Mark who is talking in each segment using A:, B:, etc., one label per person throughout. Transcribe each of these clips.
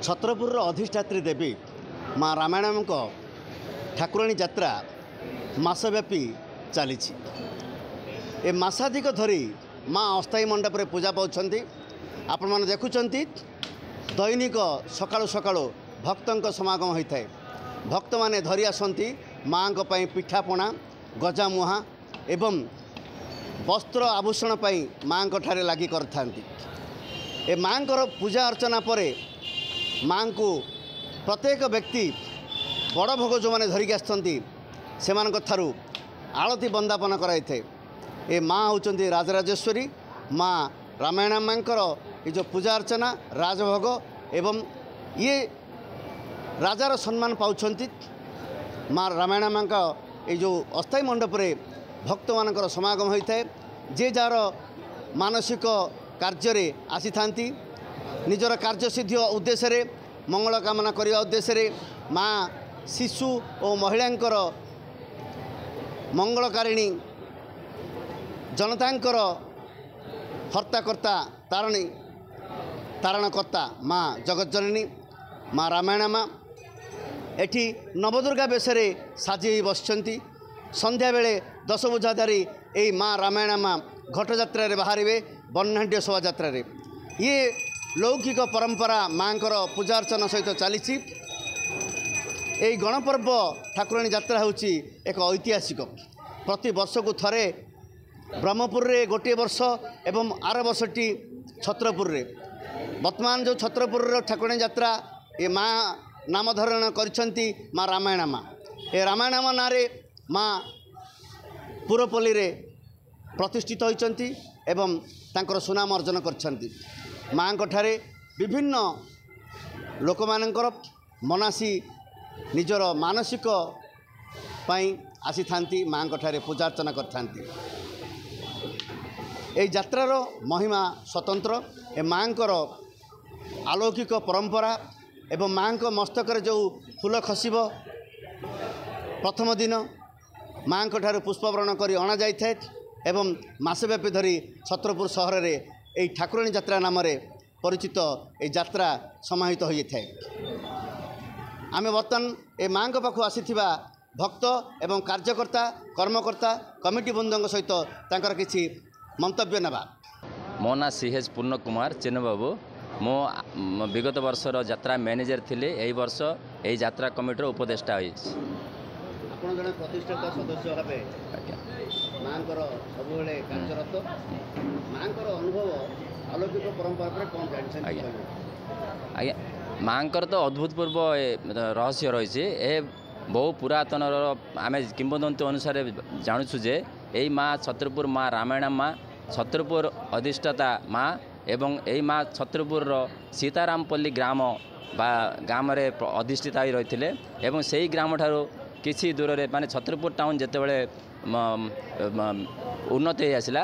A: छत्रपुर अधिष्ठात्री देवी माँ रामायणक ठाकुराणी यात्रा मासव्यापी चली ए मासाधिक धरी माँ अस्थायी मंडप रे पूजा पाँच आपण मैंने देखुंट दैनिक सकाळु सकाळु भक्तों समागम होता है। भक्त माने धरी आसती माँ पिठापणा गजामुहा एवं वस्त्र आभूषण माँ ठारे लगी कर माँ पूजा अर्चना पर माँ को प्रत्येक व्यक्ति बड़ भोग जो मैंने धरिकी आसती से आलती बंदापन कराई थे। ए माँ होती राजराजेश्वरी माँ रामायण माँ ये जो पूजा अर्चना राजभोग एवं ये राजार सम्मान पाँच माँ रामायण माँ का ये जो अस्थायी मंडप रे भक्त मान समागम होता है। जे जार मानसिक कार्य आसी था निजर कार्यसिद्धि उद्देश्य मंगल कामना करने उद्देश्य माँ शिशु और महिलांकर मंगलकारिणी जनतांकर हर्ताकर्ता तारणकर्ता माँ जगज्जननी माँ रामायण माँ एठी नवदुर्गा बेशरे साजी बसचंती। संध्या बेले 10 बुझाधारी यही माँ रामायण माँ घटयात्रा बाहर वर्णाढ़ शोभा यात्रा ये लौकिक परंपरा माँ पूजा अर्चना सहित चली। यही गणपर्व ठाकुराणी यात्रा हूँ एक ऐतिहासिक प्रति वर्ष को थरे ब्रह्मपुर रे गोटे वर्ष एवं आर वर्षटी छत्रपुर रे वर्तमान जो छत्रपुर ठाकुराणी यात्रा ये माँ नामधरण करिसेंती माँ रामायण माँ ए रामायण माँ नारे माँ पुरपल्ली रे प्रतिष्ठित होइचंती एवं तांकर सुनाम अर्जन करछंती। माँ ठारे विभिन्न लोक मानकर मनासी निजर मानसिक पाई आसी थांती माँ ठारे पूजा अर्चना करथांती। ए यात्रार महिमा स्वतंत्र ए माँ अलौकिक परंपरा एवं माँ मस्तक जो फूल खसब प्रथम दिन माँ ठारे पुष्पवरण कर अणा जाए एवं मासव्यापी धरी छत्रपुर सहर में यही ठाकुराणी यात्रा नाम परिचित ए यात्रा समाहित होता है। आमे बर्तमान ए माँ पाखु आसी भक्त एवं कार्यकर्ता कर्मकर्ता कमिटी बंधुओं सहित तांकर किछि मंतव्य नेबा।
B: मो ना सीएच पूर्ण कुमार चिन्ह बाबू मो विगत वर्षर यात्रा मैनेजर थिले एही वर्ष एही यात्रा कमिटीर उपदेष्टा होई
A: आपण जने प्रतिष्ठाता सदस्य भाबे मांकर सबुले कार्यरत मांकर अनुभव अलौकिक परंपरा पर कोन जानिछन
B: आज्ञा मांकर तो अद्भुतपूर्व रहस्य रही ए बहु पुरातन आम किंवदंती अनुसार जानुछु जे यही माँ छत्रपुर माँ रामायण माँ छत्रपुर अधिष्ठाता माँ एवं यही माँ छत्रपुर सीतारामपल्ली ग्राम बा ग्राम अधिष्ठिता ही रही एवं से ही ग्राम ठारू किसी दूर में माने छत्रपुर टाउन जितेबाला उन्नति हो आसला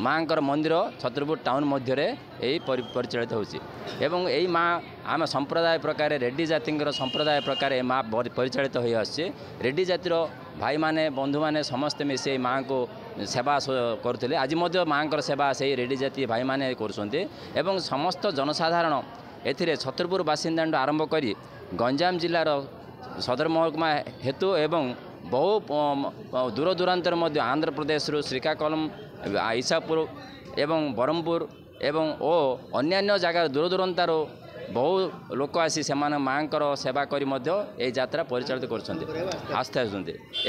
B: माँ मंदिर छत्रपुर टाउन मध्य यही परिचालित होची एवं यही माँ आम संप्रदाय प्रकार रेड्डी जाति संप्रदाय प्रकार माँ परिचालित हो आसी रेड्डी जातिर भाई माने बंधु माने समस्ते मिसे माँ को सेवा करुले आज माँ सेवा से रेड्डी जाति भाई माने करुछन्ते एवं समस्त जनसाधारण एथिरे छत्रपुर बासिंदा आरंभ करी गंजाम जिलार सदर महकुमा हेतु एवं बहु दूर दूरांतर मध्य आंध्र प्रदेश श्रीकाकुलम ईसापुर एवं ब्रह्मपुर एवं ओ अन्यान्य जगह दूर दूरांतर बहु लोक आसी से माँ सेवा करी यात्रा परिचालित कर आस्था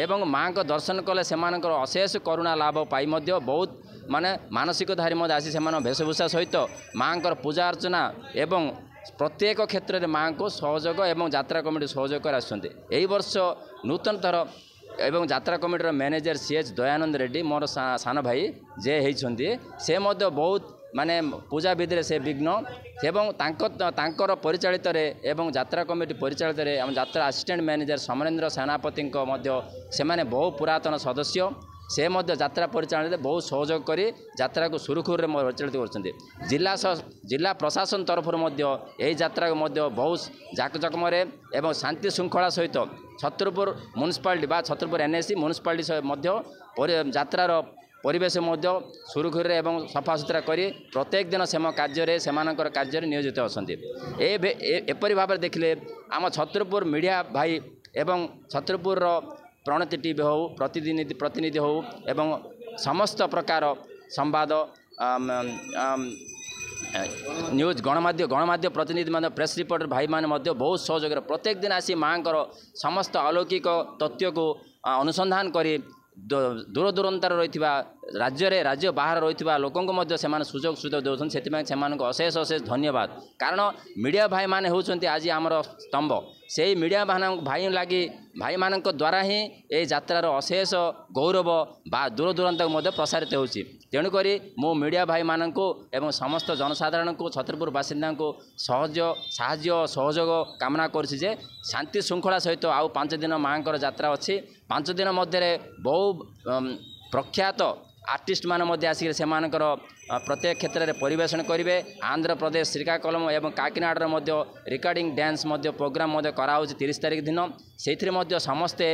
B: एवं माँ को दर्शन कले से अशेष करुणा लाभ पाई बहुत माने मानसिक धारी आसी से वेशभूषा सहित माँ पूजा अर्चना एवं प्रत्येक क्षेत्र में माँ को सहयोग एवं यात्रा कमिटी सहयोग कर आसुँचे वर्ष नूतन थर एवं यात्रा कमिटीर मैनेजर सीएच दयानंद रेड्डी मोर सान भाई जे होती से बहुत माने पूजा विधि से विघ्न एवं तांकर परिचालित एवं यात्रा कमिटी परिचालित आम यात्रा असिस्टेंट मैनेजर समरेन्द्र सेनापति से माने बहु पुरातन सदस्य से यात्रा परिचालन बहुत सहयोग कर यात्रा को सुरखुर में परिचालित कर जिला प्रशासन तरफ यात्रा बहुत जाकजकमरे एवं शांति श्रृंखला सहित छत्रपुर म्युनिसिपालिटी बा छत्रपुर एनएसी म्युनिसिपालिटी यात्रार परिवेश सुरुखुरी एवं सफा सुतरा करी प्रत्येक दिन कार्य नियोजित अच्छा एपरी भाव देखिले आम छत्रपुर मीडिया भाई एवं छत्रपुर प्रणति टीवी हो प्रतिनिधि हो एवं समस्त प्रकार संवाद न्यूज गणमाध्यम प्रतिनिधि मान प्रेस रिपोर्टर भाई माने बहुत सहयोग प्रत्येक दिन आसी माँ समस्त अलौकिक तथ्य को अनुसंधान करी दूर दूरांतर रही राज्य बाहर रही लोक सुजोग सुविधा दौरान से अशेष अशेष धन्यवाद कारण मीडिया भाई माने होउछन्ति आज आमर स्तंभ से मीडिया भाई लगी भाई मान द्वारा ही ये यात्रार अशेष गौरव बा दूर दूरांत प्रसारित होछि तेणुक मो मीडिया भाई मान एवं समस्त जनसाधारण को छत्रपुर बासिंदा को साहाय्य सहयोग कामना करछि जे शांति श्रृंखला सहित आउ 5 दिन माँ यात्रा अच्छी 5 दिन मध्य बहु प्रख्यात आर्टिस्ट मान आसिक से प्रत्येक क्षेत्र में परिवेशन करेंगे आंध्र प्रदेश श्रीकाकुलम एवं काकीनाडर रिकॉर्डिंग डांस प्रोग्राम कराऊँ 30 तारीख दिन से समस्ते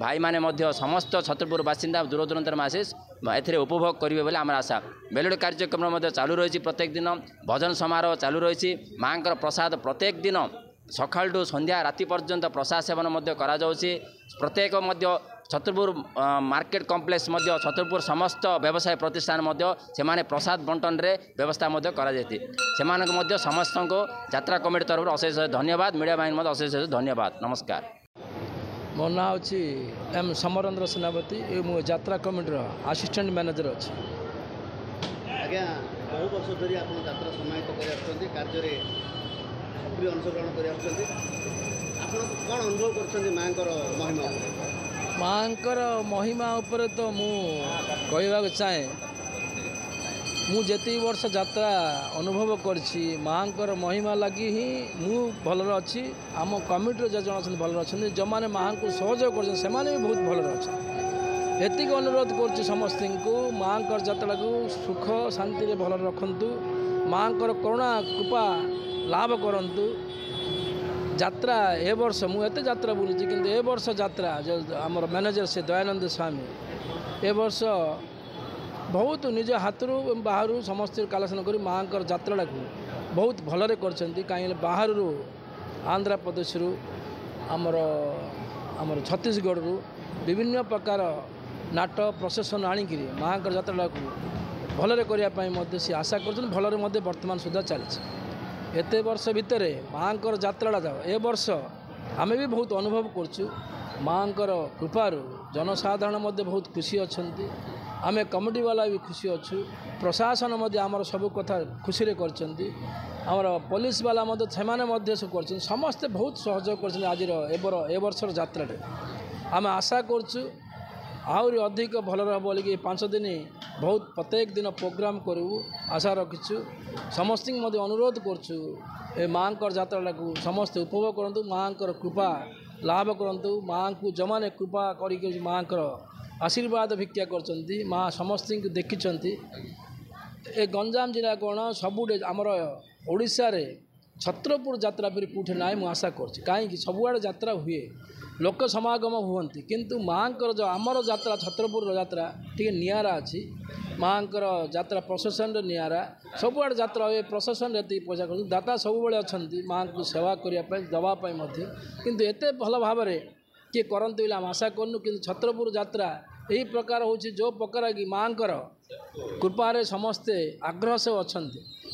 B: भाई माने समस्त छत्रपुर बासिंदा दूर दूरांतर में आसी ए उपभोग करेंगे बोले आम आशा मेलोडी कार्यक्रम चालू रही प्रत्येक दिन भजन समारोह चालू रही माँ प्रसाद प्रत्येक दिन सकाळु संध्या राति पर्यंत प्रसाद सेवन प्रत्येक छत्रपुर मार्केट कॉम्प्लेक्स छत्रपुर समस्त व्यवसाय प्रतिष्ठान से प्रसाद बंटन रे व्यवस्था कर समस्त को यात्रा कमिटी तरफ अशेष धन्यवाद मीडिया भाई अशेष धन्यवाद नमस्कार।
C: मो ना हूँ एम समरेन्द्र सेनापति मु यात्रा कमिटी असिस्टेंट मैनेजर अच्छी
A: आज्ञा बहु वर्ष धरी आप यात्रा समाहित कर कार्य सक्रिय अंशग्रहण कर कौन अनुभव कर महिमा
C: माँकर महिमा उपर तो मु कहवाक चाहे मु जेती वर्ष यात्रा अनुभव करछि माँकर महिमा लगी ही मु भल अच्छी आम कमिटी जो जन अच्छा भल अच्छा जो मैंने माँ को सहयोग कर भी बहुत भल अच्छा एतिक अनुरोध कर समस्त को माँकर यात्रा को सुख शांति भल रखु माँकर करुणा कृपा लाभ करंतु यात्रा ए वर्ष मुझे यात्रा बुली किंतु ए वर्ष यात्रा जो आमर मैनेजर से दयानंद स्वामी ए वर्ष बहुत निज हाथ बाहर समस्त कलेक्शन कर माँ यात्रा को बहुत भलरे कर बाहर आंध्र प्रदेश आमर आमर छत्तीसगढ़ विभिन्न प्रकार नाट प्रसेसन आणिक माँ यात्रा को भलरे करने सी आशा कर भलरे वर्तमान सुधा चली एत वर्ष भितर माँ यात्रा ए वर्ष आमे भी बहुत अनुभव करछु माँ कृपार जनसाधारण बहुत खुशी अच्छा आमे कमिटी वाला भी खुशी अच्छु प्रशासन आमर सब कथा खुशी रे करमर पुलिस वाला से सब कर समस्ते बहुत सहयोग कर आज ए वर्षर यात्रा आम आशा करछु आहरी अधिक भल रहा बोलिकी 5 दिन बहुत प्रत्येक दिन प्रोग्राम करूँ आशा रखीचु समस्त अनुरोध करछु ए माँ यात्रा को समस्ते उपभोग करूँ माँ कृपा लाभ करूँ माँ को जो मैंने कृपा कर माँ आशीर्वाद भिक्षा कर माँ समस्त देखी ए गंजाम जिला कौन सबुडे आमर ओडिशा रे छत्रपुर यात्रा फिर कौटे ना मुझे आशा कहीं सबुआड़े यात्रा हुए लोक समागम हुंती किंतु माँ जो आमर यात्रा छत्रपुर यात्रा टी निरा अच्छी माँ यात्रा प्रसेसन निरा सबुआड़े यात्रा हुए प्रसेसन ये पैसा कर दाता सब अच्छा माँ को सेवा करने दवापाई किंतु एत भल भाव किए करते बोले आम आशा करूँ कि छत्रपुर यात्रा यही प्रकार हूँ जो प्रकार कि माँ कृपारे समस्ते आग्रह से अच्छा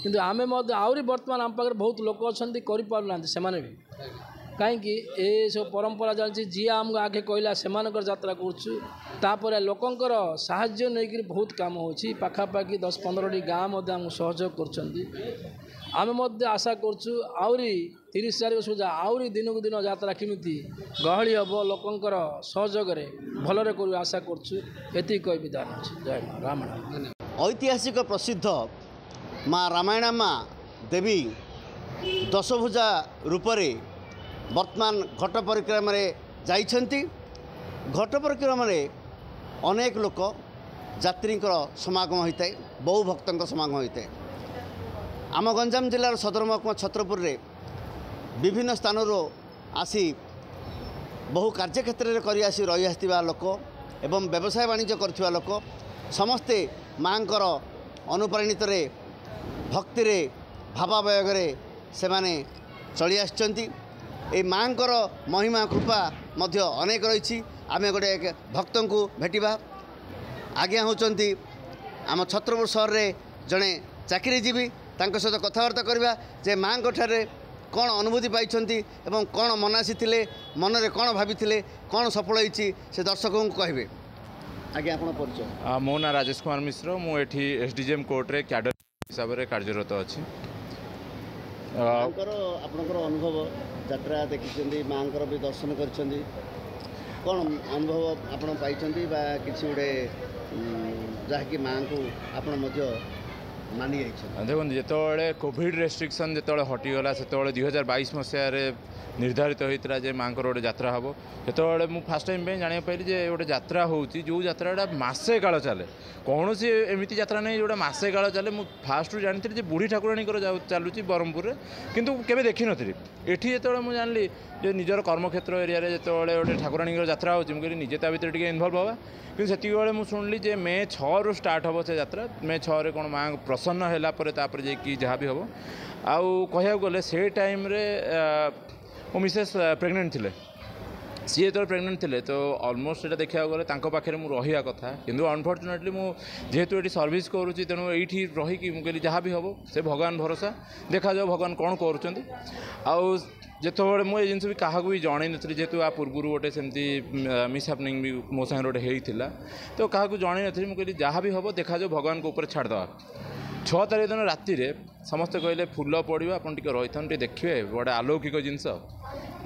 C: किंतु आमे आहरी बर्तमान आम पाखे बहुत लोक अच्छा करना से भी कहीं सब परंपरा चलती जी आम आगे कहला से यात्रा कर लोकंर साहाय्य नहीं बहुत कम होची पाखापाखि 10-15 गाँव आम सहयोग कर आशा करूँ आहरी 30 तारीख सुधा आहरी दिन को दिन यात्रा केमी गहली हम लोकंर सहयोग भलरे कर आशा करुँ कही विधान अच्छे जय माँ रामायण
A: ऐतिहासिक प्रसिद्ध माँ रामायण माँ देवी दशभुजा रूपरे वर्तमान घट परिक्रमा जाइछन्ति घट परिक्रमा अनेक लोक यात्री समागम होता है बहु भक्तों समागम होता है आम गंजाम जिलार सदर महकुमा छत्रपुर रे विभिन्न स्थान आसी बहु कार्यक्षेत्र में कर रही लोक एवं व्यवसाय वाणिज्य करथिबा लोक समस्ते माँ अनुप्राणित भक्ति भावावेगे से माने चली आछंती। ए माँ महिमा कृपा मध्य अनेक रही। आम गोटे भक्त को भेटा आज्ञा होती आम छत्रपुर सहर में जड़े चाकरीजीवी सहित कथबार्ता करवा जे माँ ठारे कौन अनुभूति पाई कौन मनासी मनरे कौन भाभी कौन सफल होती से दर्शकों को कहे। आज्ञा आप परिचय।
D: मो ना राजेश कुमार मिश्र मुझे एसडीजेएम कोर्ट रे कैडर हिसाब से कार्यरत अच्छी।
A: आपणकर अनुभव यात्रा देखी माँ भी दर्शन कर कौन अनुभव आपड़ पाई कि गोटे जहाँकि माँ को आप मानि
D: देखो जिते कोविड रेस्ट्रिक्शन जो हटिगला से 2022 मसीह निर्धारित होता है माँ गोटे यात्रा हम जो मुझे फास्ट टाइम जाना पाइली जे गोटे यात्रा होची जो यात्रा मसे काल चले कौन सी एमती यात्रा नहीं जोटा मसे काल चले मुझे फास्ट जानी बुढ़ी ठाकुराणी चलुची ब्रह्मपुर किंतु केवे देखी नी एठी जो मुझे जानली जो निजर कर्मक्षेत्र एरिया जो गोटे ठाकुराणी यात्रा हो निजे ता भर टे इनवल्व हवा कि से मुझे शुणिली जे मे 6 रु स्टार्ट हम से यात्रा मे 6 रे कौन माँ प्रसन्न है जहाँ भी हम आउ कह गले से टाइम रे मो मिसेस प्रेग्नेंट थिले सी जो प्रेग्नेंट थिले तो ऑलमोस्ट ये देखा गले पाखे मुझे रहा कथा किंतु अनफॉर्चुनेटली जेहेतु ये सर्विस करुँची तेणु ये रहीकि मुझे जहाँ भी हम से भगवान भरोसा देखा जाओ भगवान कौन करुँच आउ जितेबाला मुझे जिन भी क्या भी जन नी जेहेतु आ पूर्व गोटे सेमती मिसहैपनिंग भी मो सागर गोटे होता तो क्या जन नी मुझे जहाँ भी हम देखा जाओ भगवान को ऊपर छाड़दे 6 तारीख दिन राति समस्ते कहले फूल पड़ो आप रही था देखिए गोटे अलौकिक जिनस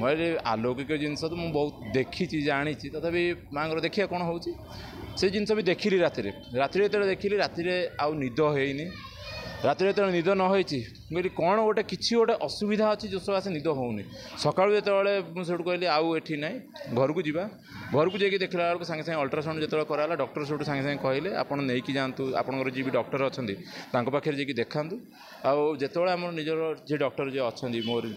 D: मैं अलौकिक जिनस तो मुझे बहुत देखी जानी तथापि माँ देखिए कौन हो जिनस भी देखिली राति जो देखिली राति आउ निद होनी राति जो निद न होती कौन गोटे किसी गोटे असुविधा अच्छी जो सकाशे निद होनी सका जो कहली आउ एठी ना घर को जा घर को जाकि देखला बेलू सागे सागे अल्ट्रासाउंड जो कराला डॉक्टर से सागे सागे कहले आपड़ नहीं जातु आपंकर जी भी डॉक्टर अच्छा पाखे जाकि देखा आउ जो आम निजर जी डॉक्टर जो अच्छा मोर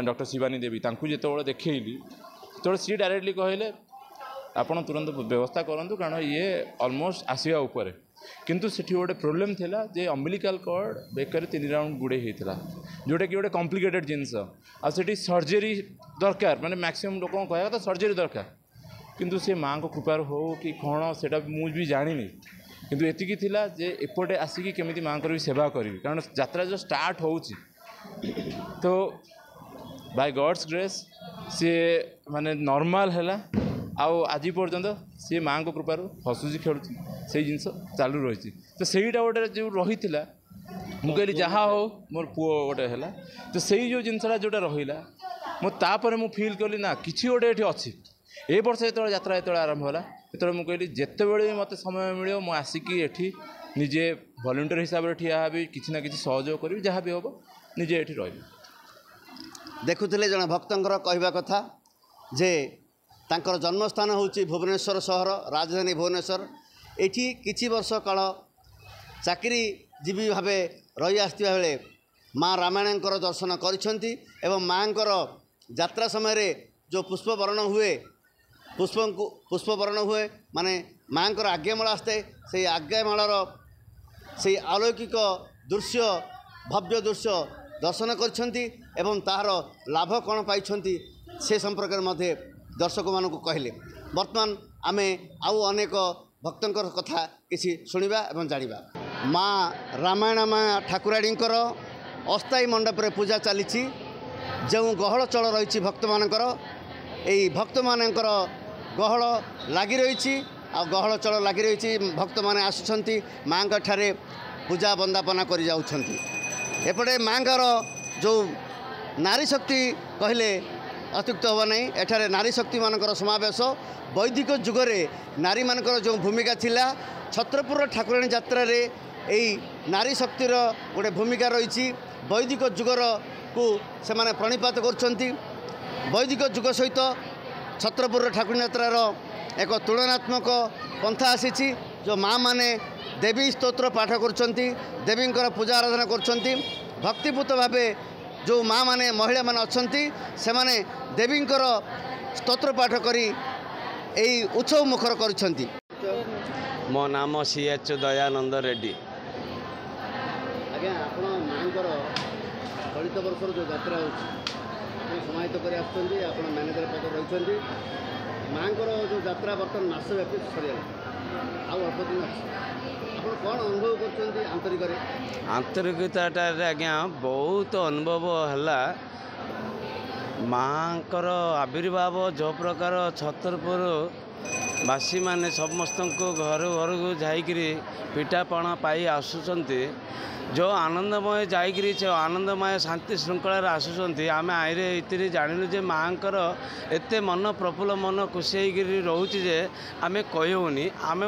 D: डॉक्टर शिवानी देवी जो देखली जो सी डायरेक्टली कहले आपड़ तुरंत व्यवस्था करूँ कारण ये ऑलमोस्ट आसवा उपर किंतु सेठी गोटे प्रोब्लेम थिला जे अम्बिलिकल कॉर्ड बेकर 3 राउंड गुड़े होता जोटा कि गोटे कॉम्प्लिकेटेड जिनस आठी सर्जरी दरकार माने मैक्सिमम लोक कहया तो सर्जरी दरकार किंतु से माँ को कृपार हो कि कौन से मुझे भी जानी किंतु एतिकी थिला जे एपटे आसिकी केमिति माँ भी सेवा करी कारण यात्रा जो स्टार्ट हो तो बाय गॉड्स ग्रेस सी माने नॉर्मल है आउ आज पर्यंत सी माँ को कृपार हसुची खेलुची से जिनस चालू रही तो सहीटा गोटे जो रही मुझे जहाँ हो मोर पुओ गोटे है तो सही जो जिनसा जोटा रहा मुझे मुझे फिल कली ना कि गोटे ये अच्छी ए वर्ष जो यात्रा जो आरंभ होला तो मुझे कहली जिते बड़े मत समय मिले मुझे आसिकी एठी निजे वॉलंटियर हिसाब से ठिया भी किसी ना कि सहयोग करी जहाँ भी हम निजे ये रही।
A: देखुले जन भक्तर कहवा कथा जे तांकर जन्मस्थान होची भुवनेश्वर सहर राजधानी भुवनेश्वर एठी किछि वर्ष काल चाकरी जीवी भाव रही आसता बेले माँ रामायणकर दर्शन करिसेंती एवं माँ यात्रा समय जो पुष्पवरण हुए पुष्पवरण हुए माने माँ आज्ञामाला आसते से आज्ञामालार से अलौकिक दृश्य भव्य दृश्य दर्शन करिसेंती एवं तार लाभ कौन पाई से संपर्क में दर्शक मानक कहले। वर्तमान आमे आउ अनेक भक्तंकर कथा किसी शुणा एवं जानिबा। माँ रामायण माँ ठाकुराणींकर अस्थायी मंडप रे पूजा चली जो गहल चल रही भक्त मानकर यही भक्त मानकर गहल लगी रही आ गहल चल लगी रही भक्त माने आसुछंती माँ ठारे पूजा वंदापना कर जाउछंती। एपटे माँ जो नारी शक्ति कहले अत्युक्त हम नहीं एठारे नारी शक्ति मानकर समावेश वैदिक जुगरे नारी मानकर जो भूमिका थिला छत्रपुर ठाकुराणी यात्रा रे यही नारी शक्तिर गोटे भूमिका रही वैदिक जुगर को से माने प्रणिपात करछंती। वैदिक जुग सहित छत्रपुर ठाकुराणी यात्रार एक तुलनात्मक पंथा आसी जो माँ माने देवी स्तोत्र पाठ करछंती देवींकर पूजा आराधना करछंती भक्तिपूत भावे जो माँ माने महिला माने अच्छंती से माने देवींकर स्तोत्र पाठ करी यही उत्सव मुखर करिसेंती।
E: मो नाम CH दयानंद रेड्डी।
A: आज्ञा आपण मांकर चलित वर्षर जो यात्रा होची समाहित कर मैनेजर पद रही मांकर जो यात्रा बर्तमान मासव्यापी सरीगला अल्प दिन अच्छे आप कौन अनुभव कर
E: आंतरिकता आज्ञा बहुत अनुभव है मांकर आविर्भाव जो प्रकार छतरपुर बासी माने समस्त घर घर को जाकरी पिठापणा पाई आसुचंती जो आनंदमय जाकरी जो आनंदमय शांति श्रृंखलार आसुचंती आम आईरे इतने जानिलु जे मांकर एते मन प्रफुल्ल मन खुशी होकर रोचे जे आम कहूनी आम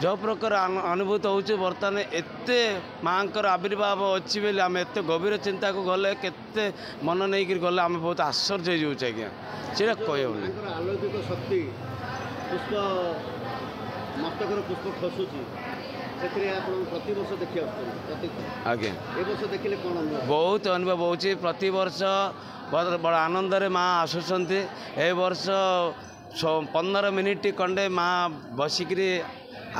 E: जो प्रकार अनुभूत होचे बर्तमान एते मांकर आविर्भाव अच्छी बेले आम एत गभीर चिंता को गले केते मन नहीं गले आम बहुत आश्चर्य हो जाऊे आज्ञा से कहूनी
A: अलौकिक शक्ति पुष्प मस्तकर पुष्प खसुची प्रति वर्ष देखिए
E: आज्ञा
A: ए वर्ष देखिले कौन अनुभव
E: बहुत अनुभव हो प्रति वर्ष बड़ आनंद माँ आसुँच ए वर्ष 15 मिनिट खंडे माँ बसिकी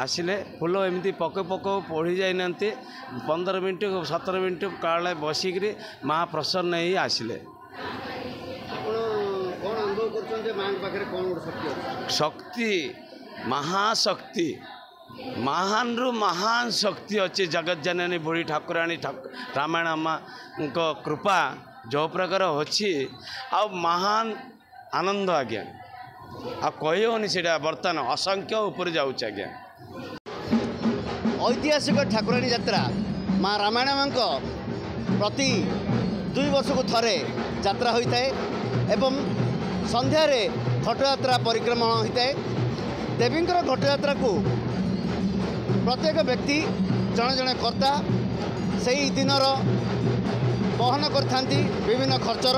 E: आसिले फूल एमती पक पक पढ़ी जाना 15 मिनिट 17 मिनिट काले बसिकी माँ प्रसन्न ही आसिले
A: कौन अनुभव कर माँ पाखे कौन शक्ति
E: शक्ति महाशक्ति महान रु महान शक्ति अच्छे जगत जननी बुढ़ी ठाकुराणी रामायण अम्मा कृपा जो प्रकार अच्छी आ महान आनंद आज्ञा आ कहनी से बर्तमान असंख्य ऊपर जाऊँ आज्ञा
A: ऐतिहासिक ठाकुराणी यात्रा माँ रामायण अम्मा प्रति 2 वर्ष को थरे यात्रा होता है एवं संध्यार घटयात्रा परिक्रमा होता है देवींकर घटयात्रा को प्रत्येक व्यक्ति जड़े जड़े कर्ता से ही दिनर बहन करथांती विभिन्न खर्चर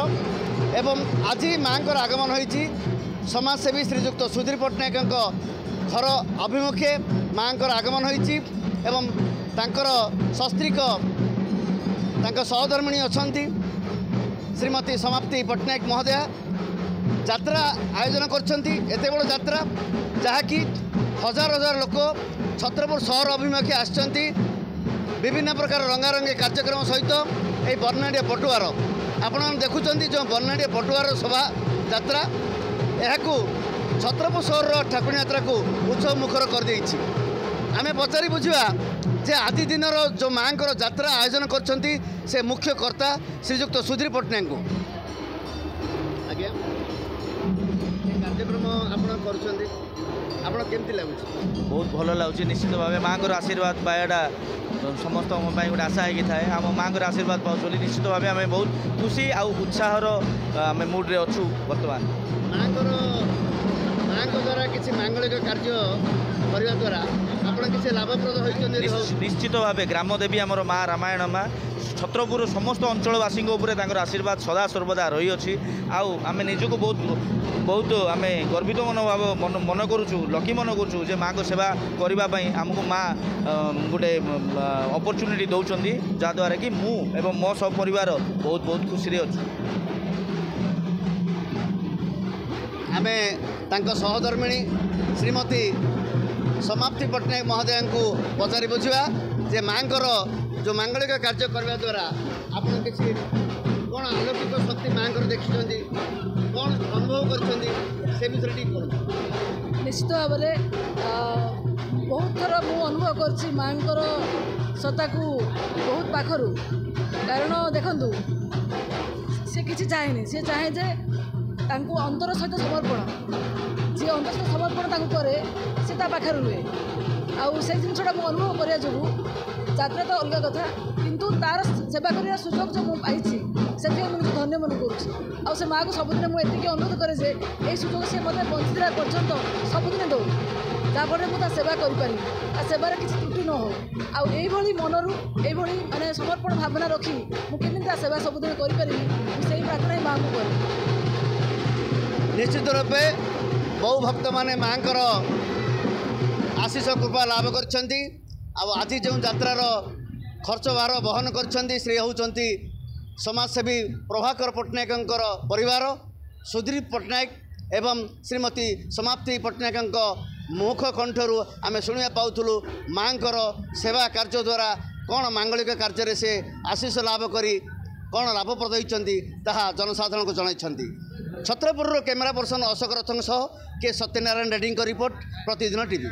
A: एवं आज माँ आगमन होती समाजसेवी श्रीजुक्त सुधीर पट्टनायक घर अभिमुखे माँ आगमन होती एवं तांकर सस्त्रीक सहधर्मिणी अच्छी श्रीमती समाप्ति पट्टनायक महोदया यात्रा आयोजन करछंती एते बड़ यात्रा जहाँकि हजार हजार लोक छत्रपुर सहर अभिमुखे आसछंती विभिन्न प्रकार रंगारंगी कार्यक्रम सहित ये बर्नाड़िया पटुआर आपण देखुं जो बर्नाड़िया पटुआर शोभा यात्रा यह छत्रपुर सहर ठाकुराणी यात्रा को उत्सव मुखर कर देछि। आमे पचारि बुझिबा जे आदि दिनर जो माँ यात्रा आयोजन करछंती से मुख्य कर्ता श्रीजुक्त सुधीर पट्टनायक को आज्ञा कार्यक्रम आपण करछंती आपण केमती लगुच
F: बहुत भल लगुच निश्चित भाव माँ आशीर्वाद पाइबाटा समस्त गोटे आशा होगी थाए आम माँ आशीर्वाद पाऊँ निश्चित भाव आम बहुत खुशी आउ उत्साहर आम मुड्रे अच्छु बर्तमान माँ द्वारा किसी मांगलिक कार्य करने द्वारा आप किसी लाभप्रद होती निश्चित भाव ग्रामदेवी आमर माँ रामायण माँ छत्रपुर समस्त अंचलवासी आशीर्वाद सदा सर्वदा रही अच्छी आम निजक बहुत बहुत आम गर्वित मनोभाव मन करुचु लकी मन करुचु जे माँ को सेवा करने आमको माँ गोटे अपरच्युनिटी दौरान जहाँद्वारा कि मु एवं मो सब परिवार बहुत बहुत खुशी अच्छु
A: आम सहधर्मिणी श्रीमती समाप्ति पट्टनायक महोदय को पचारि बुझा जे माँ जो मांगलिक कार्य करने द्वारा आप किसी कौन अलौकिक शक्ति माँ देखी कौन अनुभव कर
G: निश्चित भाव में बहुत थर मु अनुभव कर सत्ता को बहुत पाखर कारण देखु सी कि चाहे सी चाहे जे अंतर सहित समर्पण जी अंतर सहित समर्पण कै सी पाखे रुहे आउ से जिनटा मुझे अनुभव करा जो यात्रा तो अलग कथा किंतु तार सेवा करने सुजोग जो मुझे से मुझे धन्य मन करुँच से माँ को सबुदिन मुझे अनुरोध करे ये सुजोग से मतलब बंचिला पर्यंत सबुदिन दौ जहाँफल मुझे सेवा करी सेवार किसी त्रुटि न हो आई मनरू ये माने समर्पण भावना रखी मुझे सेवा सबुदिन करी से प्रार्थना ही माँ को करी
A: निश्चित रूपे बहु भक्त माने माँ आशीष कृपा लाभ कर आज जो यात्रार खर्च भार बहन कर श्री होती समाजसेवी प्रभाकर पट्टनायक परिवार सुधीर पट्टनायक एवं श्रीमती समाप्ति पट्टनायक ମୁଖ କଣ୍ଠରୁ ଆମେ ଶୁଣିବା ପାଉଥିଲୁ ମାଙ୍କର ସେବା କାର୍ଯ୍ୟ ଦ୍ୱାରା କ'ଣ ମାଙ୍ଗଳିକ କାର୍ଯ୍ୟରେ ସେ ଆଶୀଷ ଲାଭ କରି କ'ଣ ଲାଭପ୍ରଦ ହୋଇଛନ୍ତି ତାହା ଜନସାଧାରଣଙ୍କୁ ଜଣାଇଛନ୍ତି। ଛତ୍ରପୁରରୁ କ୍ୟାମେରା ପର୍ସନ ଅଶୋକ ରଥଙ୍କ ସହ କେ ସତ୍ୟନାରାୟଣ ରେଡ୍ଡୀଙ୍କ ରିପୋର୍ଟ ପ୍ରତିଦିନ ଟିଭି।